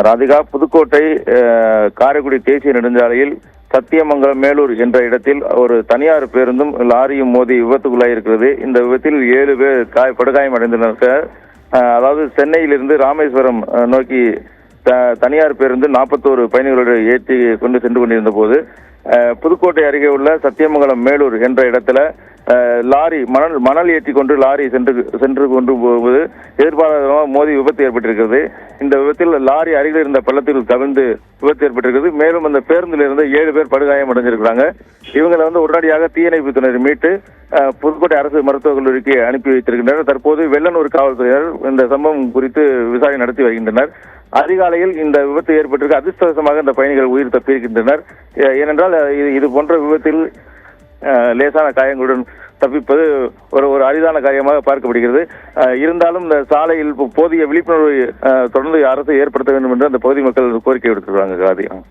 ராதிகா, புதுக்கோட்டை காரைக்குடி தேசிய நெடுஞ்சாலையில் சத்தியமங்கலம் மேலூர் என்ற இடத்தில் ஒரு தனியார் பேருந்தும் லாரியும் மோதி விபத்துக்குள்ளாயிருக்கிறது. இந்த விபத்தில் 7 பேர் படுகாயம் அடைந்தனர். அதாவது சென்னையிலிருந்து ராமேஸ்வரம் நோக்கி தனியார் பேருந்து 41 பயணிகளோடு ஏற்றி கொண்டு சென்று கொண்டிருந்த போது புதுக்கோட்டை அருகே உள்ள சத்தியமங்கலம் மேலூர் என்ற இடத்துல லாரி மணல் ஏற்றி கொண்டு லாரி சென்று கொண்டு போகும்போது எதிர்பாராத மோதி விபத்து ஏற்பட்டிருக்கிறது. இந்த விபத்தில் லாரி அருகில் இருந்த பள்ளத்தில் கவிழ்ந்து விபத்து ஏற்பட்டிருக்கிறது. மேலும் அந்த பேருந்தில் இருந்து 7 பேர் படுகாயம் அடைஞ்சிருக்கிறாங்க. இவங்களை உடனடியாக தீயணைப்புத்துறையினர் மீட்டு புதுக்கோட்டை அரசு மருத்துவக் கல்லூரிக்கு அனுப்பி வைத்திருக்கின்றனர். தற்போது வெள்ளனூர் காவல்துறையினர் இந்த சம்பவம் குறித்து விசாரணை நடத்தி வருகின்றனர். அதிகாலையில் இந்த விபத்து ஏற்பட்டிருக்க அதிர்ஷ்டவசமாக இந்த பயணிகள் உயிர் தப்பியிருக்கின்றனர். ஏனென்றால் இது போன்ற விபத்தில் லேசான காயங்களுடன் தப்பிப்பது ஒரு அரிதான காரியமாக பார்க்கப்படுகிறது. இருந்தாலும் இந்த சாலையில் போதிய விழிப்புணர்வை தொடர்ந்து அரசு ஏற்படுத்த வேண்டும் என்று அந்த பகுதி மக்கள் கோரிக்கை விடுத்திருக்கிறாங்க.